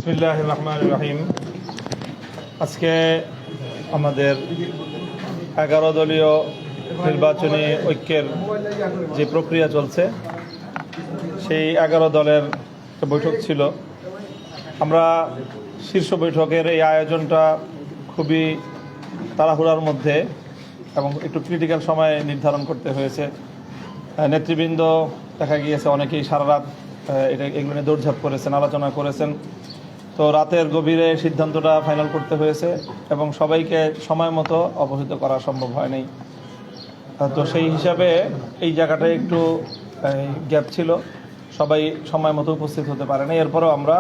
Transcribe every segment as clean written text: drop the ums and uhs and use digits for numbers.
বিসমিল্লাহির রহমানির রহিম। আজকে আমাদের 11 দলীয় নির্বাচনী ঐক্যের যে প্রক্রিয়া চলছে, সেই 11 দলের বৈঠক ছিল। আমরা শীর্ষ বৈঠকের এই আয়োজনটা খুবই তাড়াহুড়ার মধ্যে এবং একটু ক্রিটিক্যাল সময় নির্ধারণ করতে হয়েছে। নেতৃবৃন্দ দেখা গিয়েছে অনেকেই সারা রাত এগুলো নিয়ে দৌড়ঝাঁপ করেছেন, আলোচনা করেছেন। তো রাতের গভীরে সিদ্ধান্তটা ফাইনাল করতে হয়েছে এবং সবাইকে সময় মতো অবহিত করা সম্ভব হয়নি। তো সেই হিসাবে এই জায়গাটায় একটু গ্যাপ ছিল, সবাই সময় মতো উপস্থিত হতে পারেনি। এরপরেও আমরা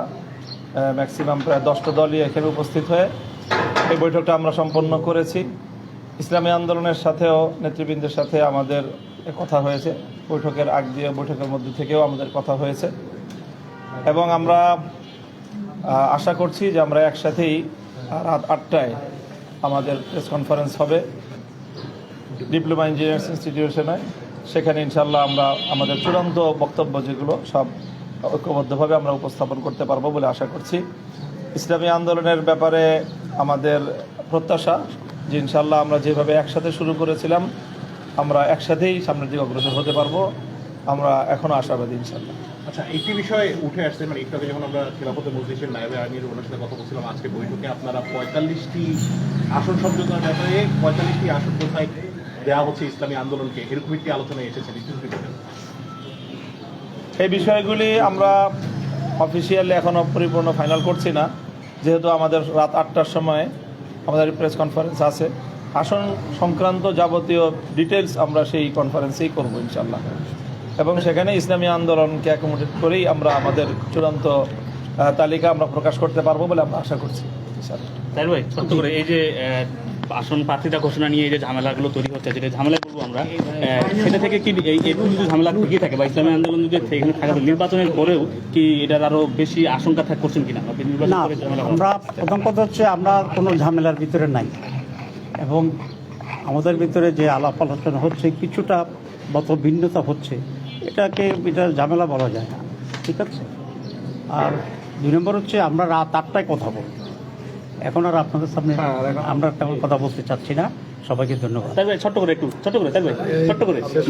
ম্যাক্সিমাম প্রায় 10টা দলই এখানে উপস্থিত হয়ে এই বৈঠকটা আমরা সম্পন্ন করেছি। ইসলামী আন্দোলনের সাথেও নেতৃবৃন্দের সাথে আমাদের কথা হয়েছে, বৈঠকের আগ দিয়ে বৈঠকের মধ্যে থেকেও আমাদের কথা হয়েছে এবং আমরা আশা করছি যে আমরা একসাথেই রাত 8টায় আমাদের প্রেস কনফারেন্স হবে ডিপ্লোমা ইঞ্জিনিয়ার্স ইনস্টিটিউশনে। সেখানে ইনশাল্লাহ আমরা আমাদের চূড়ান্ত বক্তব্য যেগুলো সব ঐক্যবদ্ধভাবে আমরা উপস্থাপন করতে পারবো বলে আশা করছি। ইসলামী আন্দোলনের ব্যাপারে আমাদের প্রত্যাশা যে ইনশাল্লাহ আমরা যেভাবে একসাথে শুরু করেছিলাম আমরা একসাথেই সামনের দিকে অগ্রসর হতে পারবো, আমরা এখনও আশাবাদী ইনশাল্লাহ। আচ্ছা, একটি বিষয় উঠে আসছে, মানে একটু আগে যখন আমরা খেলাফতে মজলিসের নায়েবে আমির ওনার সাথে কথা বলছিলাম, আজকে বৈঠকে আপনারা 45টি আসন সমঝোতার ব্যাপারে 45টি আসন কোথায় দেওয়া হচ্ছে ইসলামী আন্দোলনকে, এরকম একটি আলোচনায় এসেছে। এই বিষয়গুলি আমরা অফিসিয়ালি এখনও পরিপূর্ণ ফাইনাল করছি না, যেহেতু আমাদের রাত 8টার সময় আমাদের প্রেস কনফারেন্স আছে। আসন সংক্রান্ত যাবতীয় ডিটেলস আমরা সেই কনফারেন্সেই করবো ইনশাল্লাহ এবং সেখানে ইসলামী আন্দোলনকে অ্যাকোমোডেট করেই আমরা আমাদের চূড়ান্ত তালিকা আমরা প্রকাশ করতে পারবো বলে আমরা আশা করছি। তাই ভাই, ছোট্ট করে এই যে আসন প্রার্থীতা ঘোষণা নিয়ে এই যে ঝামেলাগুলো তৈরি হচ্ছে, যেটা ঝামেলা করবো আমরা, সেটা থেকে কি এরকম যদি ঝামেলা ঢুকিয়ে থাকে বা ইসলামী আন্দোলন যদি এখানে থাকা নির্বাচনের পরেও কি এটার আরো বেশি আশঙ্কা করছেন কিনা? আমরা প্রথম কথা হচ্ছে আমরা কোনো ঝামেলার ভিতরে নাই এবং আমাদের ভিতরে যে আলাপ আলোচনা হচ্ছে কিছুটা মত ভিন্নতা হচ্ছে, এটা ঝামেলা বলা যায় না, ঠিক আছে। আর 2 নম্বর হচ্ছে আমরা রাত 8টায় কথা বলব, এখন আর আপনাদের সামনে আমরা তেমন কথা বলতে চাচ্ছি না। সবাইকে ধন্যবাদ। তাই ভাই, ছোট্ট করে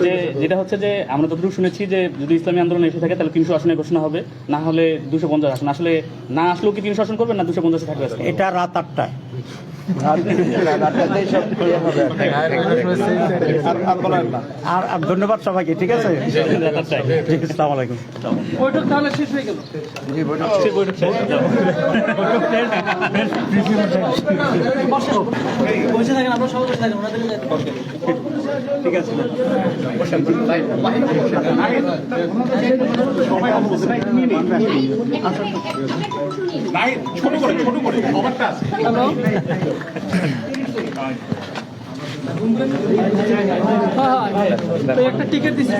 যে যেটা হচ্ছে যে আমরা যতটুকু শুনেছি যে যদি ইসলামী আন্দোলন এসে থাকে তাহলে 300 আসনের ঘোষণা হবে, না হলে 250 আসন। আসলে না আসলেও কি 300 আসন করবেন না 250 থাকবে? এটা রাত 8টায়। আর ধন্যবাদ সবাইকে, ঠিক আছে। আসসালামু আলাইকুম। বৈঠক তাহলে শেষ হয়ে গেল। বসে থাকেন, আমরা সবাই বসে থাকেন, ঠিক আছে। একটা টিকিট দিচ্ছি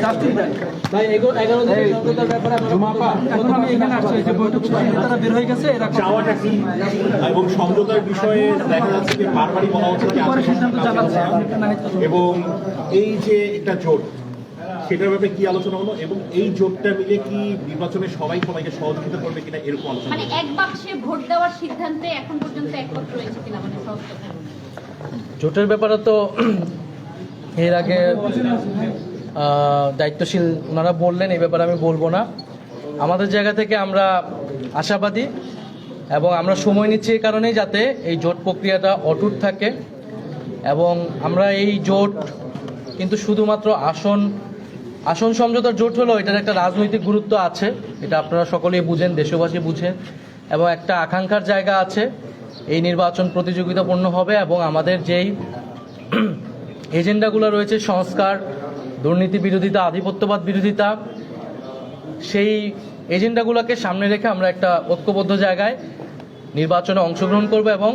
ভাই, 11 দিনের সমঝোতার ব্যাপারে এখন আমি এখানে আসছি, যে বৈঠক তারা বের হয়ে গেছে এবং সমঝোতার বিষয়ে দেখা যাচ্ছে যে বারবারই বলা হচ্ছে সিদ্ধান্ত জানাচ্ছে এবং এই যে একটা জোট, সেটার ব্যাপারে কি আলোচনা হলো এবং এই জোটটা মিলে কি নির্বাচনে সবাইকে সহযোগিতা করবে কিনা, এরকম আলোচনা। মানে এক বাক্সে ভোট দেওয়ার সিদ্ধান্তে এখন পর্যন্ত একমত রয়েছে কিনা, মানে জোটের ব্যাপারে তো এর আগে দায়িত্বশীল ওনারা বললেন, এই ব্যাপারে আমি বলবো না। আমাদের জায়গা থেকে আমরা আশাবাদী এবং আমরা সময় নিচ্ছি এই কারণেই যাতে এই জোট প্রক্রিয়াটা অটুট থাকে এবং আমরা এই জোট কিন্তু শুধুমাত্র আসন সমঝোতার জোট হলো, এটার একটা রাজনৈতিক গুরুত্ব আছে, এটা আপনারা সকলেই বুঝেন, দেশবাসী বুঝেন এবং একটা আকাঙ্ক্ষার জায়গা আছে। এই নির্বাচন প্রতিযোগিতাপূর্ণ হবে এবং আমাদের যেই এজেন্ডাগুলো রয়েছে, সংস্কার, দুর্নীতি বিরোধিতা, আধিপত্যবাদ বিরোধিতা, সেই এজেন্ডাগুলোকে সামনে রেখে আমরা একটা ঐক্যবদ্ধ জায়গায় নির্বাচনে অংশগ্রহণ করব এবং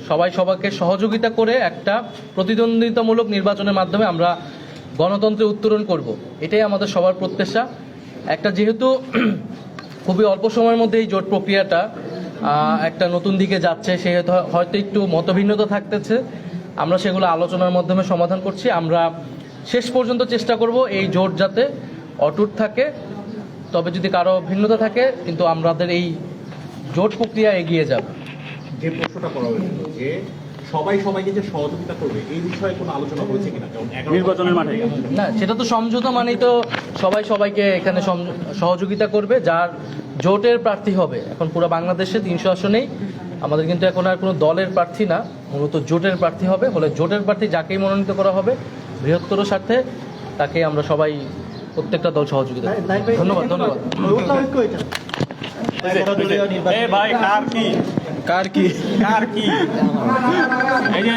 সবাইকে সহযোগিতা করে একটা প্রতিদ্বন্দ্বিতামূলক নির্বাচনের মাধ্যমে আমরা গণতন্ত্রে উত্তরণ করব। এটাই আমাদের সবার প্রত্যাশা। একটা যেহেতু খুবই অল্প সময়ের মধ্যে এই জোট প্রক্রিয়াটা একটা নতুন দিকে যাচ্ছে, সেহেতু হয়তো একটু মতভিন্নতা থাকতেছে, আমরা সেগুলো আলোচনার মাধ্যমে সমাধান করছি। আমরা শেষ পর্যন্ত চেষ্টা করব এই জোট যাতে অটুট থাকে, তবে যদি কারো ভিন্নতা থাকে কিন্তু আমাদের এই জোট প্রক্রিয়া এগিয়ে যাবে। যে প্রশ্নটা করা হয়েছিল যে সবাই সবাইকে যে সহযোগিতা করবে এই বিষয়ে কোনো আলোচনা হয়েছে কিনা, যেমন 11 নির্বাচনের মাঠে না, সেটা তো সমঝোতা মানেই তো সবাই সবাইকে এখানে সহযোগিতা করবে। যার জোটের প্রার্থী হবে, এখন পুরো বাংলাদেশে 300 আসনেই আমাদের কিন্তু এখন আর কোনো দলের প্রার্থী না, মূলত জোটের প্রার্থী হবে। হলে জোটের প্রার্থী যাকেই মনোনীত করা হবে বৃহত্তর স্বার্থে তাকে আমরা সবাই প্রত্যেকটা দল সহযোগিতা করব। ধন্যবাদ ধন্যবাদ। ভাই কার কি কার কি এই যে